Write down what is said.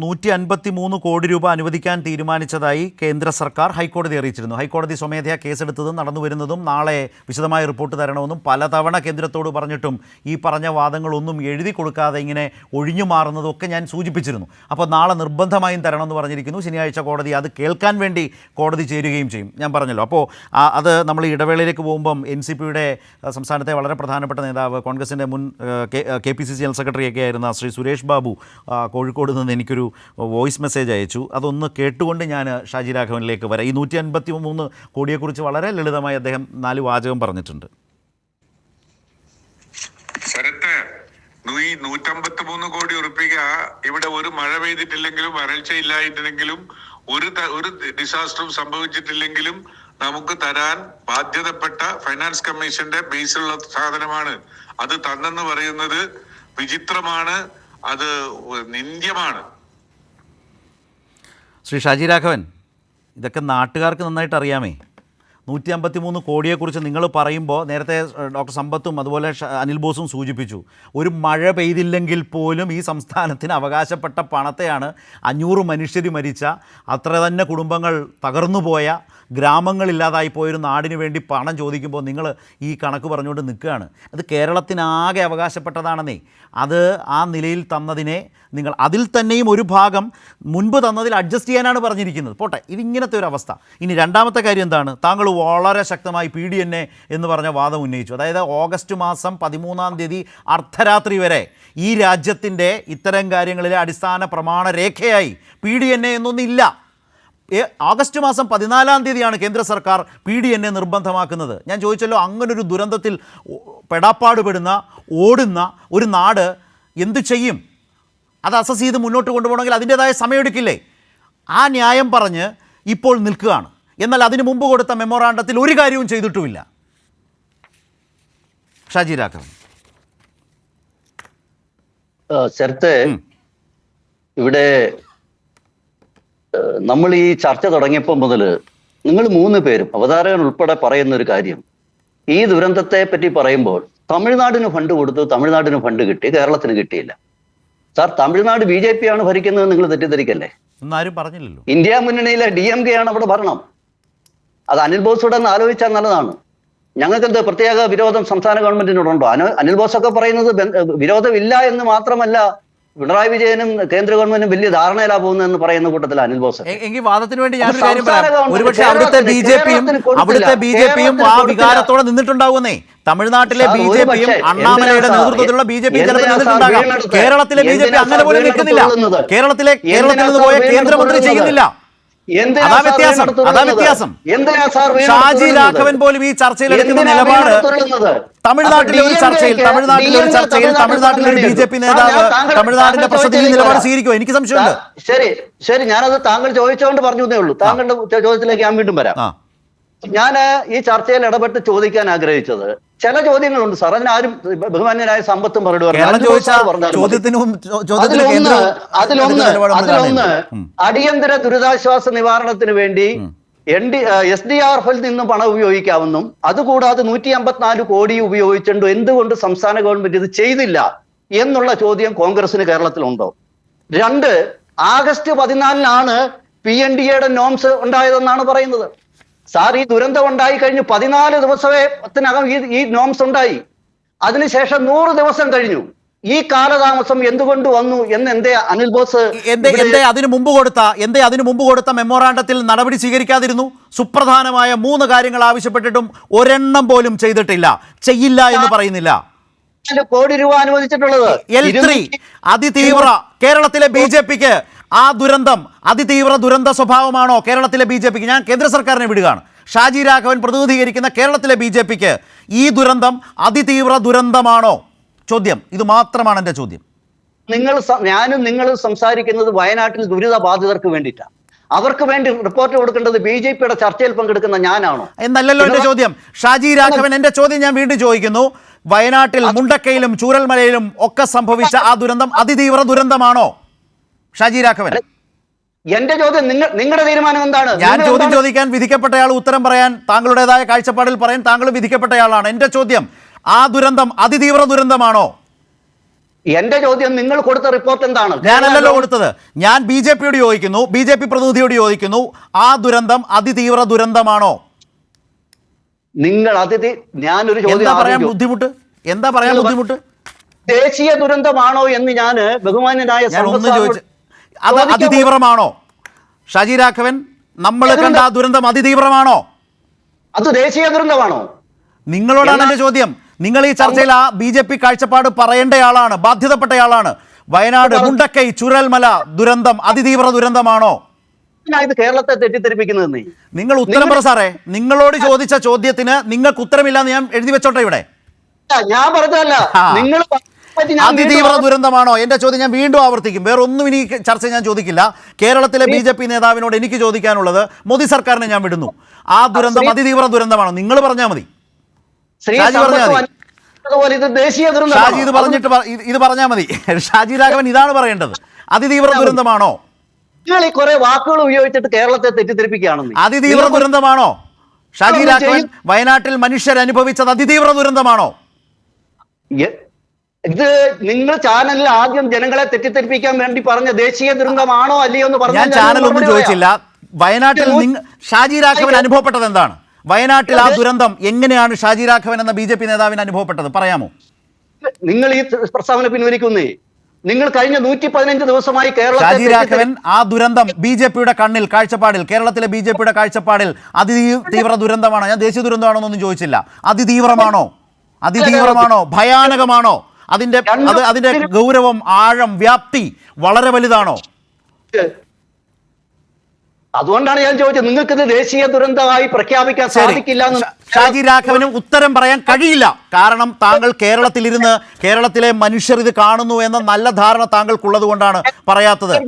153 കോടി രൂപ അനുവദിക്കാൻ തീരുമാനിച്ചതായി കേന്ദ്ര സർക്കാർ ഹൈക്കോടതി അറിയിച്ചിരുന്നു. ഹൈക്കോടതി സ്വമേധയാ കേസെടുത്തതും നടന്നു വരുന്നതും നാളെ വിശദമായ റിപ്പോർട്ട് തരണമെന്നും പലതവണ കേന്ദ്രത്തോട് പറഞ്ഞിട്ടും ഈ പറഞ്ഞ വാദങ്ങളൊന്നും എഴുതി കൊടുക്കാതെ ഇങ്ങനെ ഒഴിഞ്ഞു മാറുന്നതും ഒക്കെ ഞാൻ സൂചിപ്പിച്ചിരുന്നു. അപ്പോൾ നാളെ നിർബന്ധമായും തരണമെന്ന് പറഞ്ഞിരിക്കുന്നു. ശനിയാഴ്ച കോടതി അത് കേൾക്കാൻ വേണ്ടി കോടതി ചേരുകയും ചെയ്യും. ഞാൻ പറഞ്ഞല്ലോ. അപ്പോൾ അത് നമ്മൾ ഇടവേളയിലേക്ക് പോകുമ്പം NCPയുടെ സംസ്ഥാനത്തെ വളരെ പ്രധാനപ്പെട്ട നേതാവ്, കോൺഗ്രസിൻ്റെ മുൻ KPCC ജനറൽ സെക്രട്ടറിയൊക്കെ ആയിരുന്ന ശ്രീ സുരേഷ് ബാബു കോഴിക്കോട് നിന്ന് എനിക്കൊരു വോയിസ് മെസ്സേജ് അയച്ചു. അതൊന്ന് കേട്ടുകൊണ്ട് ഞാൻ ഷാജി രാഘവനിലേക്ക് വരാം. ഈ 153 കോടിയെക്കുറിച്ച് വളരെ ലളിതമായി അദ്ദേഹം 4 വാചകം പറഞ്ഞിട്ടുണ്ട്. ശരത്ത്, ഈ 153 കോടി ഉറുപ്പിക ഇവിടെ ഒരു മഴ പെയ്തിട്ടില്ലെങ്കിലും വരൾച്ച ഇല്ലായിട്ടില്ലെങ്കിലും ഒരു ഡിസാസ്റ്ററും സംഭവിച്ചിട്ടില്ലെങ്കിലും നമുക്ക് തരാൻ ബാധ്യതപ്പെട്ട ഫൈനാൻസ് കമ്മീഷന്റെ ബേസിലുള്ള സാധനമാണ്. അത് തന്നെന്ന് പറയുന്നത് വിചിത്രമാണ്, അത് നിന്ദ്യമാണ്. ശ്രീ ഷാജി രാഘവൻ, ഇതൊക്കെ നാട്ടുകാർക്ക് നന്നായിട്ട് അറിയാമേ. 153 കോടിയെക്കുറിച്ച് നിങ്ങൾ പറയുമ്പോൾ നേരത്തെ ഡോക്ടർ സമ്പത്തും അതുപോലെ അനിൽ ബോസും സൂചിപ്പിച്ചു, ഒരു മഴ പെയ്തില്ലെങ്കിൽ പോലും ഈ സംസ്ഥാനത്തിന് അവകാശപ്പെട്ട പണത്തെയാണ് 500 മനുഷ്യർ മരിച്ച, അത്ര തന്നെ കുടുംബങ്ങൾ തകർന്നുപോയ, ഗ്രാമങ്ങളില്ലാതായി പോയൊരു നാടിന് വേണ്ടി പണം ചോദിക്കുമ്പോൾ നിങ്ങൾ ഈ കണക്ക് പറഞ്ഞുകൊണ്ട് നിൽക്കുകയാണ്. അത് കേരളത്തിനാകെ അവകാശപ്പെട്ടതാണെന്നേ. അത് ആ നിലയിൽ തന്നതിനെ നിങ്ങൾ അതിൽ തന്നെയും ഒരു ഭാഗം മുൻപ് തന്നതിൽ അഡ്ജസ്റ്റ് ചെയ്യാനാണ് പറഞ്ഞിരിക്കുന്നത്. പോട്ടെ, ഇതിങ്ങനത്തെ ഒരു അവസ്ഥ. ഇനി രണ്ടാമത്തെ കാര്യം എന്താണ്? താങ്കൾ വളരെ ശക്തമായി PDNA എന്ന് പറഞ്ഞ വാദം ഉന്നയിച്ചു. അതായത് ഓഗസ്റ്റ് മാസം 13-ാം തീയതി അർദ്ധരാത്രി വരെ ഈ രാജ്യത്തിൻ്റെ ഇത്തരം കാര്യങ്ങളിലെ അടിസ്ഥാന പ്രമാണ രേഖയായി PDNA എന്നൊന്നില്ല. ഓഗസ്റ്റ് മാസം 14-ാം തീയതിയാണ് കേന്ദ്ര സർക്കാർ PDNA നിർബന്ധമാക്കുന്നത്. ഞാൻ ചോദിച്ചല്ലോ, അങ്ങനൊരു ദുരന്തത്തിൽ പെടാപ്പാടുപെടുന്ന ഓടുന്ന ഒരു നാട് എന്തു ചെയ്യും? അത് അസസ് ചെയ്ത് മുന്നോട്ട് കൊണ്ടുപോകണമെങ്കിൽ അതിൻ്റേതായ സമയമെടുക്കില്ലേ? ആ ന്യായം പറഞ്ഞ് ഇപ്പോൾ നിൽക്കുകയാണ്. എന്നാൽ അതിന് മുമ്പ് കൊടുത്ത മെമ്മോറാണ്ടത്തിൽ ഒരു കാര്യവും ചെയ്തിട്ടുമില്ല. ഷാജി രാഘവൻ, ശരത്ത്, ഇവിടെ നമ്മൾ ഈ ചർച്ച തുടങ്ങിയപ്പോൾ മുതൽ നിങ്ങൾ 3 പേരും അവതാരകൻ ഉൾപ്പെടെ പറയുന്ന ഒരു കാര്യം, ഈ ദുരന്തത്തെ പറ്റി പറയുമ്പോൾ തമിഴ്നാടിന് ഫണ്ട് കൊടുത്തു, തമിഴ്നാടിന് ഫണ്ട് കിട്ടി, കേരളത്തിന് കിട്ടിയില്ല. സാർ, തമിഴ്നാട് BJP ആണ് ഭരിക്കുന്നത്, നിങ്ങൾ തെറ്റിദ്ധരിക്കല്ലേ? ഒന്നാരും പറഞ്ഞില്ലല്ലോ. ഇന്ത്യ മുന്നണിയിലെ DMK ആണ് അവിടെ ഭരണം. അത് അനിൽ ബോസോടെ ഒന്ന് ആലോചിച്ചാൽ നല്ലതാണ്. ഞങ്ങൾക്ക് എന്ത് പ്രത്യേക വിരോധം സംസ്ഥാന ഗവൺമെന്റിനോടുണ്ടോ? അനിൽ ബോസൊക്കെ പറയുന്നത് വിരോധമില്ല എന്ന് മാത്രമല്ല, പിണറായി വിജയനും കേന്ദ്ര ഗവൺമെന്റും വലിയ ധാരണയിലാ പോകുന്നതെന്ന് പറയുന്ന കൂട്ടത്തിലാണ് അനിൽ ബോസ്. എങ്കിൽ വാദത്തിന് വേണ്ടി ഞാനൊരു കാര്യം പറയാം. ഒരുപക്ഷെ അവിടുത്തെ BJPയും ആ വികാരത്തോടെ നിന്നിട്ടുണ്ടാവുന്നേ. തമിഴ്നാട്ടിലെ BJPയും അണ്ണാമലയുടെ നേതൃത്വത്തിലുള്ള BJP ചിലപ്പോൾ നിന്നിട്ടുണ്ടാകാം. കേരളത്തിലെ BJP അങ്ങനെ പോലും നിൽക്കുന്നില്ല. കേരളത്തിൽ നിന്ന് പോയ കേന്ദ്രമന്ത്രി ചെയ്യുന്നില്ല. അതാ വ്യത്യാസം. ഷാജി രാഘവൻ പോലും ഈ ചർച്ചയിൽ എടുക്കുന്ന നിലപാട് തമിഴ്നാട്ടിലെ ഒരു ചർച്ചയിൽ തമിഴ്നാട്ടിലെ ഒരു BJP നേതാവ് തമിഴ്നാടിന്റെ പ്രശ്നത്തിൽ നിലപാട് സ്വീകരിക്കുമോ? എനിക്ക് സംശയമുണ്ട്. ശരി, ഞാനത് താങ്കൾ ചോദിച്ചുകൊണ്ട് പറഞ്ഞേ ഉള്ളൂ. താങ്കളുടെ ചോദ്യത്തിലേക്ക് ഞാൻ വീണ്ടും വരാം. ഞാൻ ഈ ചർച്ചയിൽ ഇടപെട്ട് ചോദിക്കാൻ ആഗ്രഹിച്ചത് ചില ചോദ്യങ്ങളുണ്ട് സാർ. അതിനാരും ബഹുമാന്യനായ സമ്പത്തും മറുപടി അതിലൊന്ന് അടിയന്തര ദുരിതാശ്വാസ നിവാരണത്തിന് വേണ്ടി SDRF-ൽ നിന്നും പണം ഉപയോഗിക്കാമെന്നും അതുകൂടാതെ 154 കോടി ഉപയോഗിച്ചിട്ടുണ്ട്, എന്തുകൊണ്ട് സംസ്ഥാന ഗവൺമെന്റ് ഇത് ചെയ്തില്ല എന്നുള്ള ചോദ്യം കോൺഗ്രസിന് കേരളത്തിലുണ്ടോ? 2, ആഗസ്റ്റ് 14-നാണ് PNDAയുടെ നോംസ് ഉണ്ടായതെന്നാണ് പറയുന്നത്. സാർ, ഈ ദുരന്തം ഉണ്ടായി കഴിഞ്ഞു 14 ദിവസത്തിനകം ഈ നോംസ് ഉണ്ടായി. അതിനുശേഷം 100 ദിവസം കഴിഞ്ഞു. ഈ കാലതാമസം എന്തുകൊണ്ട് വന്നു എന്ന് എന്തേ അനിൽ ബോസ് അതിനു മുമ്പ് കൊടുത്ത മെമ്മോറാണ്ടത്തിൽ നടപടി സ്വീകരിക്കാതിരുന്നു? സുപ്രധാനമായ 3 കാര്യങ്ങൾ ആവശ്യപ്പെട്ടിട്ടും ഒരെണ്ണം പോലും ചെയ്യില്ല എന്ന് പറയുന്നില്ല. കോടി രൂപ അനുവദിച്ചിട്ടുള്ളത് L3 അതിതീവ്ര കേരളത്തിലെ BJPക്ക് ആ ദുരന്തം അതിതീവ്ര ദുരന്ത സ്വഭാവമാണോ കേരളത്തിലെ BJPക്ക്? ഞാൻ കേന്ദ്ര സർക്കാരിനെ വിടുകയാണ്. ഷാജി രാഘവൻ പ്രതിനിധീകരിക്കുന്ന കേരളത്തിലെ BJPക്ക് ഈ ദുരന്തം അതിതീവ്ര ദുരന്തമാണോ? ചോദ്യം ഇത് മാത്രമാണ് എൻ്റെ ചോദ്യം. നിങ്ങൾ സംസാരിക്കുന്നത് വയനാട്ടിൽ ദുരിത ബാധിതർക്ക് വേണ്ടിയിട്ടാണ്. അവർക്ക് വേണ്ടി റിപ്പോർട്ട് കൊടുക്കേണ്ടത് BJPയുടെ ചർച്ചയിൽ പങ്കെടുക്കുന്ന ഞാനാണോ എന്നല്ലല്ലോ എൻ്റെ ചോദ്യം. ഷാജി രാഘവൻ, എൻ്റെ ചോദ്യം ഞാൻ വീണ്ടും ചോദിക്കുന്നു. വയനാട്ടിൽ മുണ്ടക്കയിലും ചൂരൽമലയിലും ഒക്കെ സംഭവിച്ച ആ ദുരന്തം അതിതീവ്ര ദുരന്തമാണോ ഷാജി രാഘവൻ? എന്റെ ചോദ്യം, നിങ്ങളുടെ തീരുമാനം എന്താണ്? ഞാൻ ചോദ്യം ചോദിക്കാൻ വിധിക്കപ്പെട്ടയാൾ ഉത്തരം പറയാൻ താങ്കളുടേതായ കാഴ്ചപ്പാടിൽ പറയാൻ താങ്കൾ വിധിക്കപ്പെട്ടയാളാണ്. എന്റെ ചോദ്യം, ആ ദുരന്തം അതിതീവ്ര ദുരന്തമാണോ? എന്റെ ചോദ്യം, നിങ്ങൾ കൊടുത്ത റിപ്പോർട്ട് എന്താണ്? ഞാനല്ലല്ലോ കൊടുത്തത്. ഞാൻ BJP യോട് ചോദിക്കുന്നു, BJP പ്രതിനിധിയോട് ചോദിക്കുന്നു, ആ ദുരന്തം അതിതീവ്ര ദുരന്തമാണോ? നിങ്ങൾ ഞാനൊരു ചോദ്യം എന്താ പറയാൻ ബുദ്ധിമുട്ട്? ദേശീയ ദുരന്തമാണോ എന്ന് ഞാൻ ബഹുമാന്യനായ ഞാൻ ഒന്ന് ചോദിച്ചു, അത് അതിതീവ്രമാണോ? ഷാജി രാഘവൻ, നമ്മൾ കണ്ട ആ ദുരന്തം അതിതീവ്രമാണോ? അത് ദേശീയ ദുരന്തമാണോ? നിങ്ങളോടാണ് എന്റെ ചോദ്യം. നിങ്ങൾ ഈ ചർച്ചയിൽ ആ BJP കാഴ്ചപ്പാട് പറയേണ്ടയാളാണ്, ബാധ്യതപ്പെട്ടയാളാണ്. വയനാട് മുണ്ടക്കൈ ചുരൽമല ദുരന്തം അതിതീവ്ര ദുരന്തമാണോ? ഇത് കേരളത്തെ തെറ്റിദ്ധരിപ്പിക്കുന്നതെന്നേ. നിങ്ങൾ ഉത്തരം പറ സാറേ. നിങ്ങളോട് ചോദിച്ച ചോദ്യത്തിന് നിങ്ങൾക്ക് ഉത്തരമില്ലാന്ന് ഞാൻ എഴുതി വെച്ചോട്ടെ ഇവിടെ. ഞാൻ പറഞ്ഞതല്ല, നിങ്ങൾ അതിതീവ്ര ദുരന്തമാണോ? എന്റെ ചോദ്യം ഞാൻ വീണ്ടും ആവർത്തിക്കും. വേറെ ഒന്നും ഇനി ചർച്ച ഞാൻ ചോദിക്കില്ല. കേരളത്തിലെ BJP നേതാവിനോട് എനിക്ക് ചോദിക്കാനുള്ളത്, മോദി സർക്കാരിനെ ഞാൻ വിടുന്നു, ആ ദുരന്തം അതിതീവ്ര ദുരന്തമാണോ? നിങ്ങൾ പറഞ്ഞാൽ മതി. ഷാജി പറഞ്ഞാൽ മതി. ഷാജി ഇത് പറഞ്ഞാൽ മതി. ഷാജി രാഘവൻ ഇതാണ് പറയേണ്ടത്. അതിതീവ്ര ദുരന്തമാണോ? നിങ്ങൾ ഈ കുറെ വാക്കുകൾ ഉപയോഗിച്ചിട്ട് കേരളത്തെ തെറ്റിദ്ധരിപ്പിക്കുകയാണെന്ന്. അതിതീവ്ര ദുരന്തമാണോ? ഷാജി രാഘവൻ, വയനാട്ടിൽ മനുഷ്യർ അനുഭവിച്ചത് അതിതീവ്ര ദുരന്തമാണോ? ഇത് നിങ്ങൾ ചാനലിൽ ആദ്യം ജനങ്ങളെ തെറ്റിദ്ധരിപ്പിക്കാൻ വേണ്ടി പറഞ്ഞ ദേശീയ ദുരന്തമാണോ അല്ലയോ എന്ന് പറഞ്ഞു. ഞാൻ ചാനലൊന്നും ചോദിച്ചില്ല. വയനാട്ടിൽ ഷാജി രാഘവൻ അനുഭവപ്പെട്ടത് എന്താണ്? വയനാട്ടിൽ ആ ദുരന്തം എങ്ങനെയാണ് ഷാജി രാഘവൻ എന്ന BJP നേതാവിന് അനുഭവപ്പെട്ടത്? പറയാമോ? നിങ്ങൾ ഈ പ്രസ്താവന പിൻവലിക്കുന്നേ. നിങ്ങൾ കഴിഞ്ഞ 115 ദിവസമായി ഷാജി രാഘവൻ ആ ദുരന്തം BJPയുടെ കണ്ണിൽ, കാഴ്ചപ്പാടിൽ, കേരളത്തിലെ BJPയുടെ കാഴ്ചപ്പാടിൽ അതിതീവ്ര ദുരന്തമാണോ? ഞാൻ ദേശീയ ദുരന്തമാണോ എന്നൊന്നും ചോദിച്ചില്ല. അതിതീവ്രമാണോ? ഭയാനകമാണോ? അതിന്റെ ഗൗരവം, ആഴം, വ്യാപ്തി വളരെ വലുതാണോ? അതുകൊണ്ടാണ് ഞാൻ ചോദിച്ചത്, നിങ്ങൾക്ക് ഇത് ദേശീയ ദുരന്തമായി പ്രഖ്യാപിക്കാൻ സാധിക്കില്ല. ഷാജി രാഘവനും ഉത്തരം പറയാൻ കഴിയില്ല. കാരണം താങ്കൾ കേരളത്തിലിരുന്ന് കേരളത്തിലെ മനുഷ്യർ ഇത് കാണുന്നു എന്ന നല്ല ധാരണ താങ്കൾക്കുള്ളത് കൊണ്ടാണ് പറയാത്തത്.